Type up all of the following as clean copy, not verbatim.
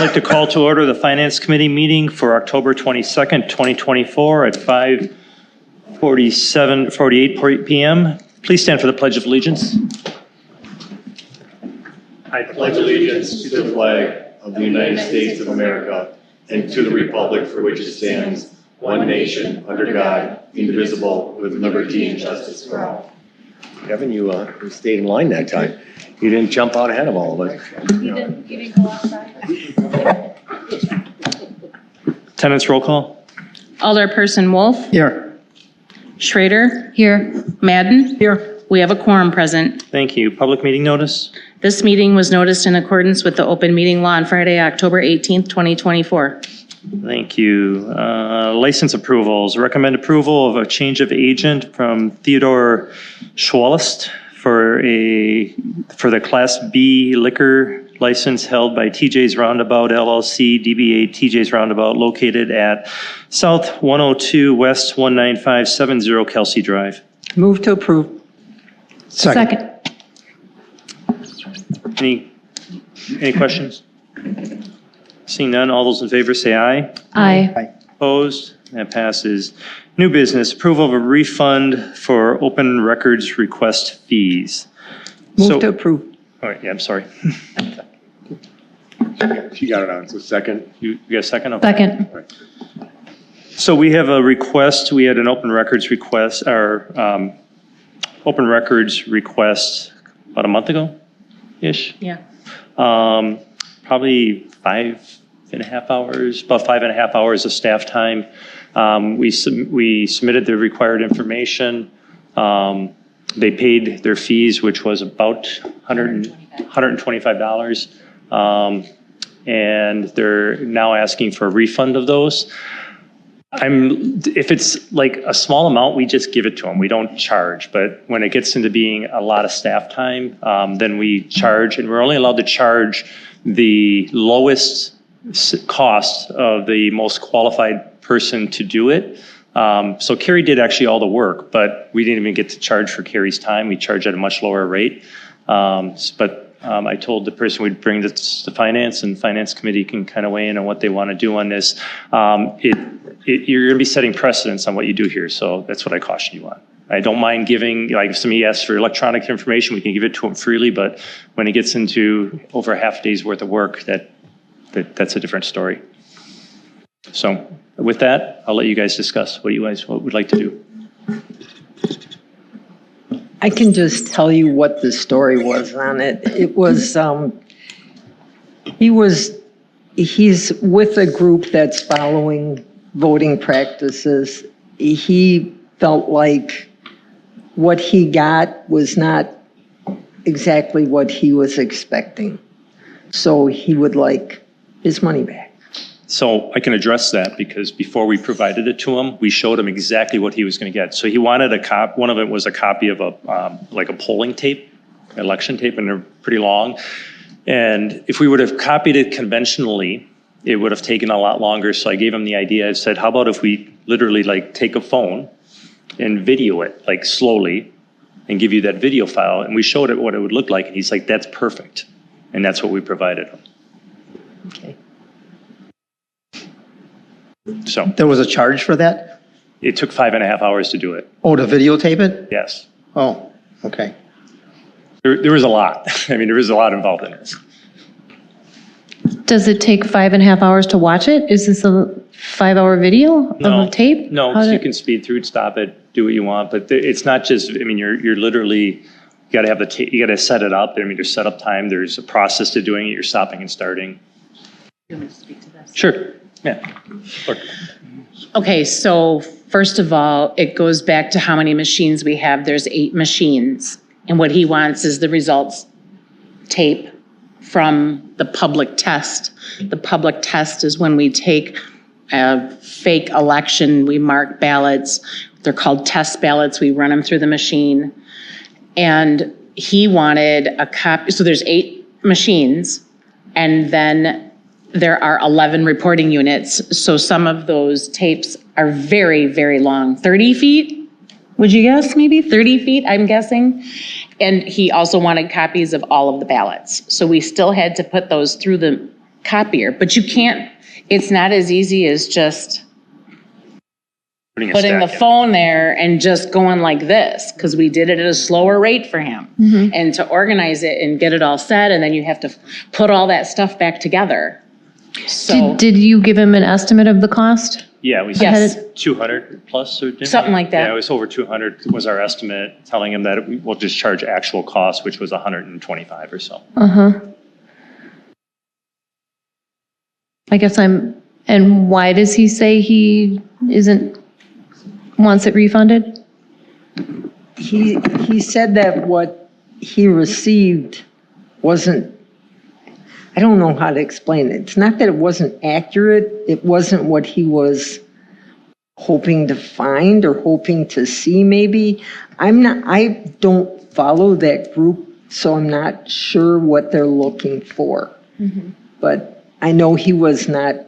like to call to order the Finance Committee meeting for October 22nd, 2024 at 5:48 p.m. Please stand for the Pledge of Allegiance. I pledge allegiance to the flag of the United States of America and to the republic for which it stands, one nation, under God, indivisible, with liberty and justice for all. Kevin, you stayed in line that time. You didn't jump out ahead of all of us. You didn't go outside? Attendance roll call. Alderperson Wolf. Here. Schrader. Here. Madden. Here. We have a quorum present. Thank you. Public meeting notice. This meeting was noticed in accordance with the open meeting law on Friday, October 18th, 2024. Thank you. License approvals. Recommend approval of a change of agent from Theodore Schwalist for the Class B liquor license held by TJ's Roundabout LLC, DBA TJ's Roundabout, located at South 102 West 19570 Kelsey Drive. Move to approve. Second. Any questions? Seeing none, all those in favor say aye. Aye. Opposed? That passes. New business, approval of a refund for open records request fees. Move to approve. All right, yeah, I'm sorry. She got it on, so second. You got a second? Okay. Second. So we have a request, we had an open records request, open records request about a month ago-ish. Yeah. Probably 5.5 hours, about 5.5 hours of staff time. We submitted the required information. They paid their fees, which was about $125. And they're now asking for a refund of those. If it's like a small amount, we just give it to them. We don't charge. But when it gets into being a lot of staff time, then we charge, and we're only allowed to charge the lowest cost of the most qualified person to do it. So Carrie did actually all the work, but we didn't even get to charge for Carrie's time. We charge at a much lower rate. I told the person we'd bring this to finance, and finance committee can kind of weigh in on what they want to do on this. You're going to be setting precedence on what you do here, so that's what I caution you on. I don't mind giving, like if somebody asks for electronic information, we can give it to them freely, but when it gets into over a half a day's worth of work, that's a different story. So with that, I'll let you guys discuss what you guys would like to do. I can just tell you what the story was on it. It was, he's with a group that's following voting practices. He felt like what he got was not exactly what he was expecting. So he would like his money back. So I can address that because before we provided it to him, we showed him exactly what he was going to get. So he wanted one of it was a copy of like a polling tape, election tape, and they're pretty long. And if we would have copied it conventionally, it would have taken a lot longer. So I gave him the idea. I said, how about if we literally like take a phone and video it like slowly and give you that video file? And we showed it what it would look like. And he's like, that's perfect. And that's what we provided him. Okay. So There was a charge for that? it took 5.5 hours to do it. Oh, to videotape it? Yes. Oh, okay. There was a lot. I mean, there is a lot involved in this. Does it take 5.5 hours to watch it? Is this a 5-hour video of a tape? No, How so you did- can speed through it, stop it, do what you want, but it's not just, I mean, you're literally, you got to have you got to set it up. I mean, there's setup time, there's a process to doing it, you're stopping and starting. You want me to speak to this? Sure, yeah. Sure. Okay, so first of all, it goes back to how many machines we have. There's 8 machines. And what he wants is the results tape from the public test. The public test is when we take a fake election, we mark ballots. They're called test ballots. We run them through the machine. And he wanted a copy. So there's 8 machines, and then there are 11 reporting units. So some of those tapes are very, very long, 30 feet. Would you guess maybe 30 feet, I'm guessing? And he also wanted copies of all of the ballots. So we still had to put those through the copier, but you can't, it's not as easy as just putting the phone there and just going like this, because we did it at a slower rate for him. And to organize it and get it all set, and then you have to put all that stuff back together. So, Did you give him an estimate of the cost? Yeah, we Yes. said 200 plus or didn't we? Something like that. Yeah, it was over 200 was our estimate, telling him that we'll just charge actual cost, which was 125 or so. I guess and why does he say he wants it refunded? He said that what he received wasn't, I don't know how to explain it. It's not that it wasn't accurate. It wasn't what he was hoping to find or hoping to see maybe. I don't follow that group, so I'm not sure what they're looking for. But I know he wasn't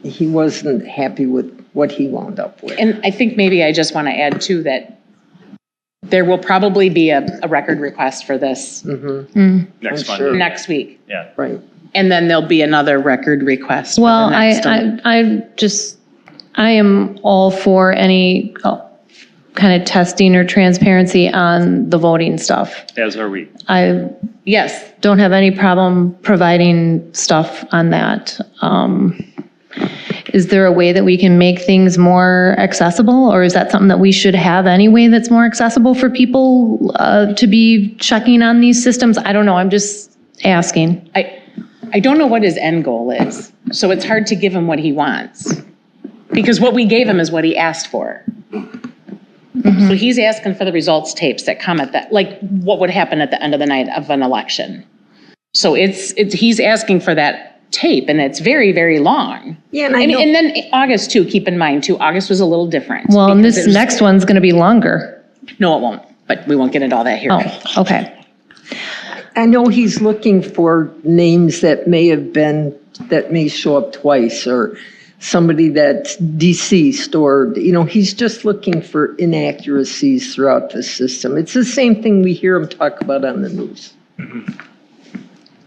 happy with what he wound up with. and I think maybe I just want to add too that there will probably be a record request for this Next I'm Monday. sure. next week. Yeah. Right. And then there'll be another record request for Well, the next one. I am all for any kind of testing or transparency on the voting stuff. As are we. I Yes, don't have any problem providing stuff on that. Is there a way that we can make things more accessible, or is that something that we should have anyway that's more accessible for people to be checking on these systems? I don't know, I'm just asking. I don't know what his end goal is, so it's hard to give him what he wants. Because what we gave him is what he asked for. So he's asking for the results tapes that come at that, like what would happen at the end of the night of an election. So he's asking for that tape, and it's very, very long. Yeah, and I know. And then August too, keep in mind too, August was a little different. Well, and because this it was- next one's going to be longer. No, it won't, but we won't get into all that here. Oh, okay. I know he's looking for names that may show up twice, or somebody that's deceased, or, he's just looking for inaccuracies throughout the system. It's the same thing we hear him talk about on the news.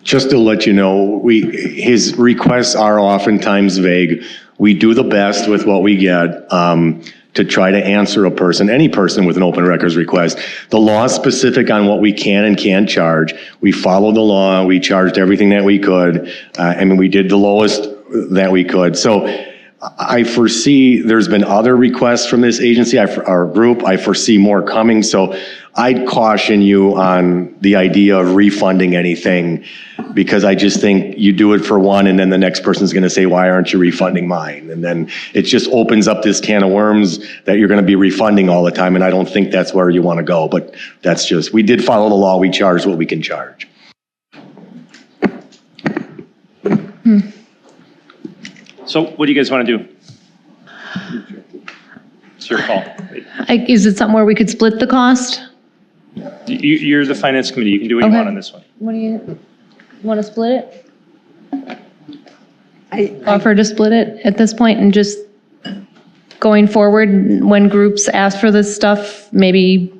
Just to let you know, his requests are oftentimes vague. We do the best with what we get to try to answer any person with an open records request. The law is specific on what we can and can't charge. We followed the law. We charged everything that we could. We did the lowest that we could. So I foresee there's been other requests from this agency, our group. I foresee more coming. So I'd caution you on the idea of refunding anything, because I just think you do it for one and then the next person's going to say, why aren't you refunding mine? And then it just opens up this can of worms that you're going to be refunding all the time. And I don't think that's where you want to go. But we did follow the law. We charged what we can charge. So what do you guys want to do? It's your call. Is it something where we could split the cost? You're the finance committee. You can do what you Okay. want on this one. What do you want to split it? I Offer to split it at this point, and just going forward, when groups ask for this stuff, maybe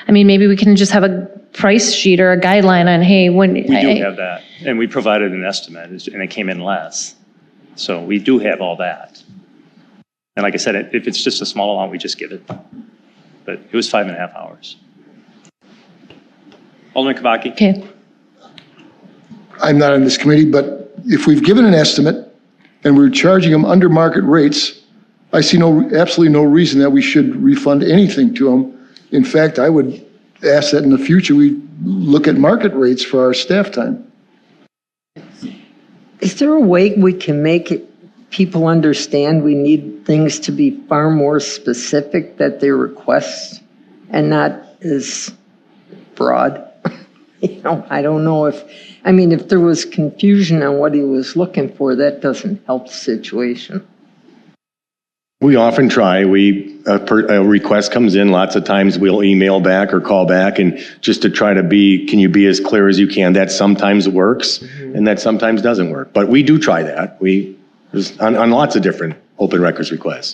we can just have a price sheet or a guideline on, hey, when. We do have that, and we provided an estimate, and it came in less. So we do have all that. And like I said, if it's just a small amount, we just give it. But it was 5.5 hours. Alderman Kabaki? Okay. I'm not on this committee, but if we've given an estimate and we're charging them under market rates, I see absolutely no reason that we should refund anything to them. In fact, I would ask that in the future we look at market rates for our staff time. Is there a way we can make people understand we need things to be far more specific that they request and not as broad? I don't know if there was confusion on what he was looking for, that doesn't help the situation. We often try. A request comes in, lots of times we'll email back or call back, and just to try to can you be as clear as you can? That sometimes works, and that sometimes doesn't work. But we do try that. On lots of different open records requests.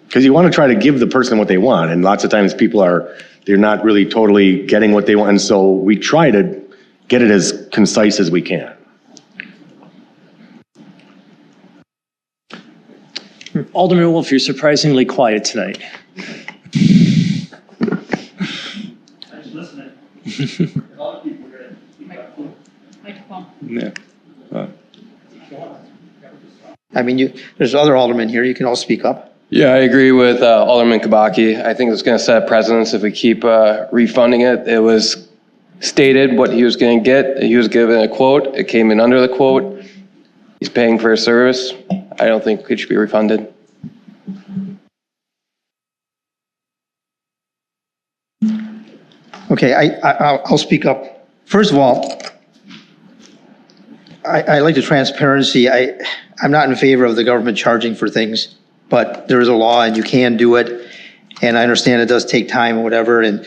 Because you want to try to give the person what they want, and lots of times they're not really totally getting what they want, and so we try to get it as concise as we can. Alderman Wolf, you're surprisingly quiet tonight. Yeah. I mean, there's other aldermen here, you can all speak up. Yeah, I agree with Alderman Kabaki. I think it's going to set a precedence if we keep refunding it. It was stated what he was going to get. He was given a quote. It came in under the quote. He's paying for a service. I don't think it should be refunded. Okay, I'll speak up. First of all, I like the transparency. I'm not in favor of the government charging for things, but there is a law and you can do it. And I understand it does take time or whatever. And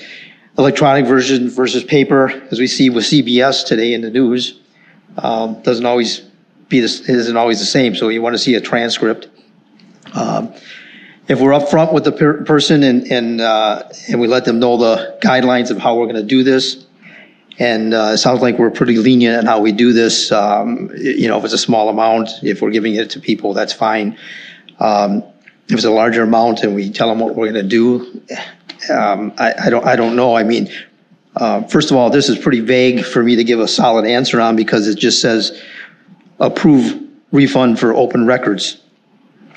electronic version versus paper, as we see with CBS today in the news, isn't always the same. So you want to see a transcript. If we're upfront with the person and we let them know the guidelines of how we're going to do this, and it sounds like we're pretty lenient on how we do this. If it's a small amount, if we're giving it to people, that's fine. If it's a larger amount and we tell them what we're going to do, I don't know. I mean, first of all, this is pretty vague for me to give a solid answer on because it just says approve refund for open records.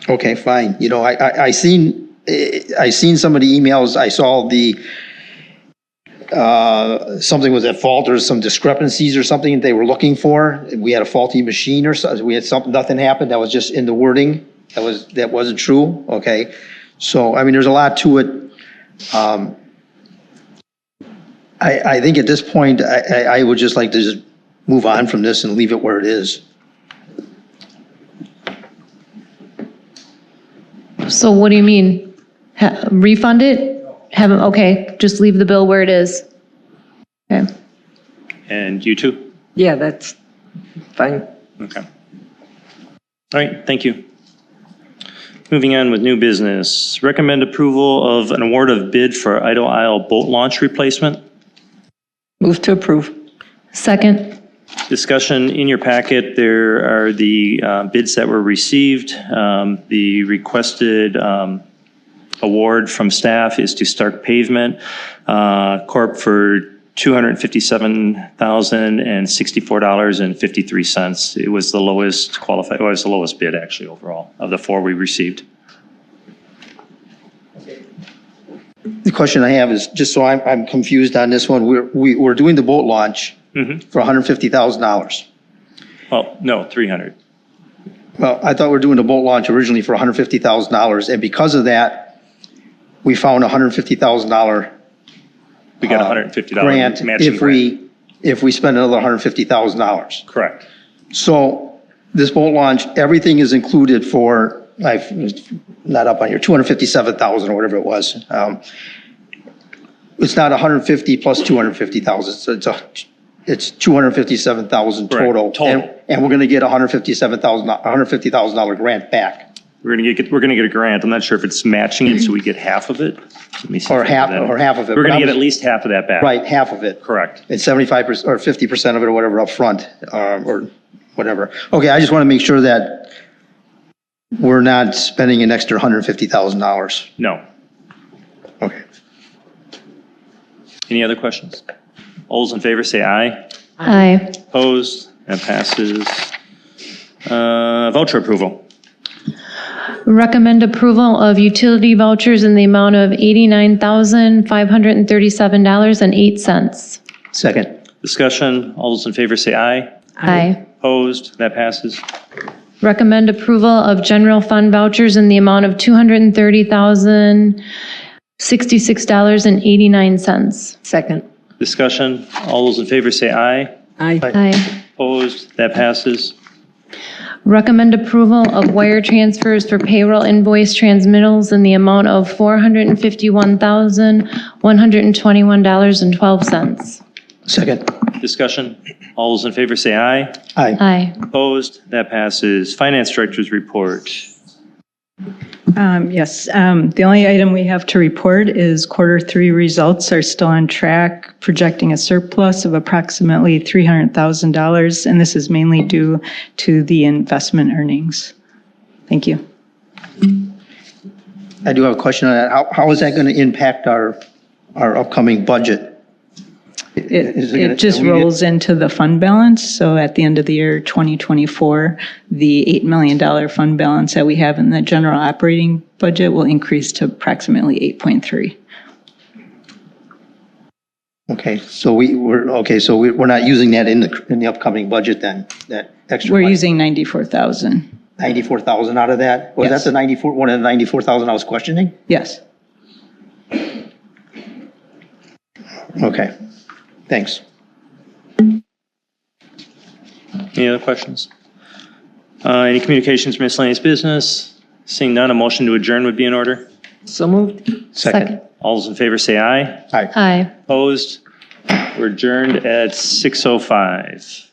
Okay, fine. I seen some of the emails. I saw something was at fault or some discrepancies or something they were looking for. We had a faulty machine or something. We had something, nothing happened. That was just in the wording. That wasn't true. Okay. So, I mean, there's a lot to it. I think at this point, I would just like to just move on from this and leave it where it is. So what do you mean? Refund it? Okay, just leave the bill where it is. Okay. And you too? Yeah, that's fine. Okay. All right, thank you. Moving on with new business. Recommend approval of an award of bid for Idle Isle boat launch replacement. Move to approve. Second. Discussion in your packet, there are the bids that were received. The requested award from staff is to Stark Pavement Corp. for $257,064.53. It was the lowest qualified, well, it was the lowest bid actually overall of the four we received. The question I have is, just so I'm confused on this one, we're doing the boat launch for $150,000. Well, no, 300. Well, I thought we were doing the boat launch originally for $150,000, and because of that, we found $150,000 We got $150 grant matching grant. if we spend another $150,000. Correct. So this boat launch, everything is included for, not up on here, 257,000 or whatever it was. It's not 150 plus 250,000. So it's 257,000 total. Total. And we're going to get $150,000 grant back. We're gonna get a grant. I'm not sure if it's matching it, so we get half of it. Let me see. Or if I have half that. of it. We're But gonna I'm- get at least half of that back. Right, half of it. Correct. And 75% or 50% of it or whatever up front, or whatever. Okay, I just want to make sure that we're not spending an extra $150,000. No. Okay. Any other questions? All those in favor say aye. Aye. Opposed? That passes. Voucher approval. Recommend approval of utility vouchers in the amount of $89,537.08. Second. Discussion. All those in favor say aye. Aye. Opposed? That passes. Recommend approval of general fund vouchers in the amount of $230,066.89. Second. Discussion. All those in favor say aye. Aye. Aye. Opposed? That passes. Recommend approval of wire transfers for payroll invoice transmittals in the amount of $451,121.12. Second. Discussion. All those in favor say aye. Aye. Aye. Opposed? That passes. Finance Director's report. Yes, the only item we have to report is Q3 results are still on track, projecting a surplus of approximately $300,000, and this is mainly due to the investment earnings. Thank you. I do have a question on that. How is that going to impact our upcoming budget? Is it gonna- It just rolls into the fund balance. So at the end of the year 2024, the $8 million fund balance that we have in the general operating budget will increase to approximately 8.3. Okay, so we're not using that in the upcoming budget then, that extra We're money? using 94,000. 94,000 out of that? Was Yes. that the 94, one of the 94,000 I was questioning? Yes. Okay, thanks. Any other questions? Any communications, miscellaneous business? Seeing none, a motion to adjourn would be in order. So moved. Second. All those in favor say aye. Aye. Opposed? We're adjourned at 6:05.